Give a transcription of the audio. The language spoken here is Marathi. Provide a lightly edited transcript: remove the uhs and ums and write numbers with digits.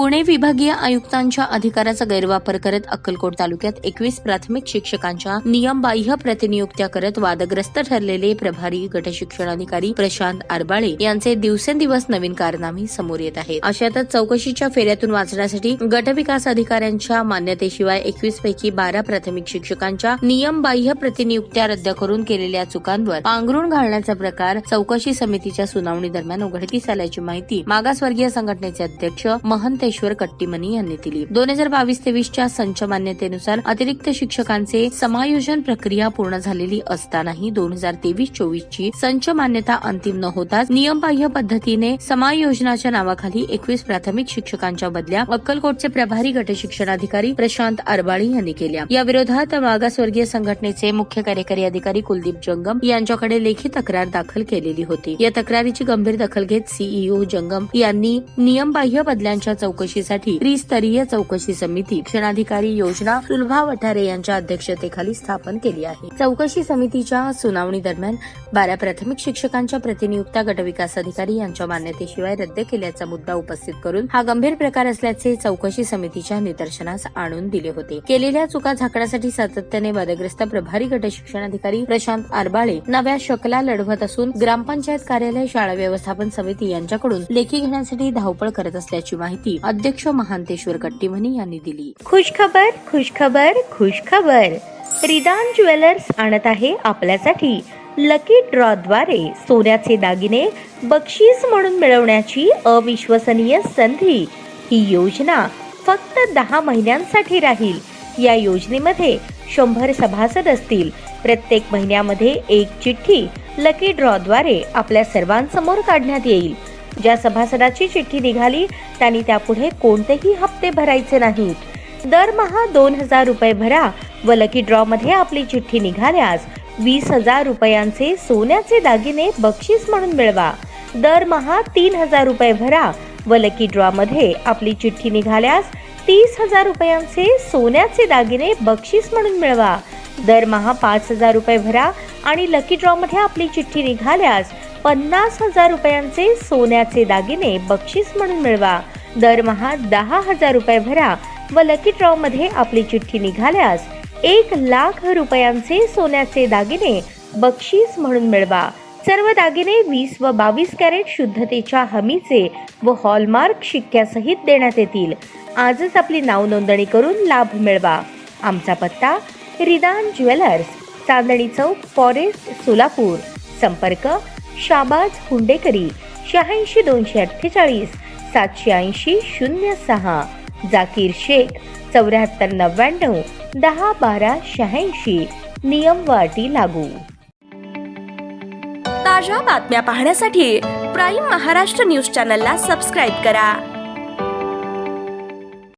पुणे विभागीय आयुक्तांच्या अधिकाराचा गैरवापर करत अक्कलकोट तालुक्यात 21 प्राथमिक शिक्षकांच्या नियमबाह्य प्रतिनियुक्त्या करत वादग्रस्त ठरलेले प्रभारी गटशिक्षणाधिकारी प्रशांत आरबाळे यांचे दिवसेंदिवस नवीन कारनामे समोर येत आहेत. अशातच चौकशीच्या फेऱ्यातून वाचण्यासाठी गटविकास अधिकाऱ्यांच्या मान्यतेशिवाय 21 पैकी 12 प्राथमिक शिक्षकांच्या नियमबाह्य प्रतिनियुक्त्या रद्द करून केलेल्या चुकांवर पांघरुण घालण्याचा प्रकार चौकशी समितीच्या सुनावणी दरम्यान उघडकीस आल्याची माहिती मागासवर्गीय संघटनेचे अध्यक्ष महंतेश्वर कट्टीमनी यांनी दिली. 2022-23च्या संच मान्यतेनुसार अतिरिक्त शिक्षकांचे समायोजन प्रक्रिया पूर्ण झालेली असतानाही 2023-24ची संच मान्यता अंतिम न होताच नियमबाह्य पद्धतीने समायोजनाच्या नावाखाली 21 प्राथमिक शिक्षकांच्या बदल्या अक्कलकोटचे प्रभारी गटशिक्षणाधिकारी प्रशांत आरबाळे यांनी केल्या. या विरोधात मागासवर्गीय संघटनेचे मुख्य कार्यकारी अधिकारी कुलदीप जंगम यांच्याकडे लेखी तक्रार दाखल केलेली होती. या तक्रारीची गंभीर दखल घेत सीईओ जंगम यांनी नियमबाह्य बदल्यांच्या चौकशीसाठी त्रिस्तरीय चौकशी समिती शिक्षणाधिकारी योजना सुलभा वठारे यांच्या अध्यक्षतेखाली स्थापन केली आहे. चौकशी समितीच्या सुनावणी दरम्यान 12 प्राथमिक शिक्षकांच्या प्रतिनियुक्त्या गटविकास अधिकारी यांच्या मान्यतेशिवाय रद्द केल्याचा मुद्दा उपस्थित करून हा गंभीर प्रकार असल्याचे चौकशी समितीच्या निदर्शनास आणून दिले होते. केलेल्या चुका झाकण्यासाठी सातत्याने वादग्रस्त प्रभारी गटशिक्षणाधिकारी प्रशांत आरबाळे नव्या शकला लढवत असून ग्रामपंचायत कार्यालय, शाळा व्यवस्थापन समिती यांच्याकडून लेखी घेण्यासाठी धावपळ करत असल्याची माहिती अध्यक्ष महंतेश्वर कट्टीमनी यांनी दिली. खुशखबर खुशखबर खुशखबर. रिदान ज्वेलर्स आणत आहे आपल्यासाठी लकी ड्रॉद्वारे सोन्याचे दागिने बक्षीस म्हणून मिळवण्याची अविश्वसनीय संधी. ही योजना फक्त 10 महिन्यांसाठी राहील. या योजनेमध्ये 100 सभासद असतील. प्रत्येक महिन्यामध्ये एक चिठ्ठी लकी ड्रॉद्वारे आपल्या सर्वांसमोर काढण्यात येईल. ज्या सभासदाची चिठ्ठी निघाली त्यांनी त्यापुढे कोणतेही हप्ते भरायचे नाहीत. दरमहा 2000 रुपये भरा व लकी ड्रॉ मध्ये आपली चिठ्ठी निघाल्यास 20,000 रुपयांचे सोन्याचे दागिने बक्षीस म्हणून मिळवा. दरमहा 3000 रुपये भरा व लकी ड्रॉ मध्ये आपली चिठ्ठी निघाल्यास 30,000 रुपयांचे सोन्याचे दागिने बक्षीस म्हणून मिळवा. दरमहा 5,000 रुपये भरा आणि लकी ड्रॉ मध्ये आपली चिठ्ठी निघाल्यास 50,000 रुपयांचे सोन्याचे दागिने बक्षीस म्हणून मिळवा. दरमहा 10,000 रुपये भरा व लकी ड्रॉ मध्ये आपली चिठ्ठी निघाल्यास 1,00,000 रुपयांचे सोन्याचे दागिने बक्षीस म्हणून मिळवा. सर्व दागिने 20 व 22 कॅरेट शुद्धतेच्या हमीचे व हॉलमार्क शिक्क्यासहित देण्यात येतील. आजच आपली नाव नोंदणी करून लाभ मिळवा. आमचा पत्ता रिदान ज्वेलर्स, चांदणी चौक, फॉरेस्ट, सोलापूर. संपर्क शाबाज हुंडेकरी 86 248 780 06. जाकीर शेख 74 99 10 12 86. नियम व अटी लागू. ताज्या बातम्या पाहण्यासाठी प्राईम महाराष्ट्र न्यूज चॅनलला सबस्क्राईब करा.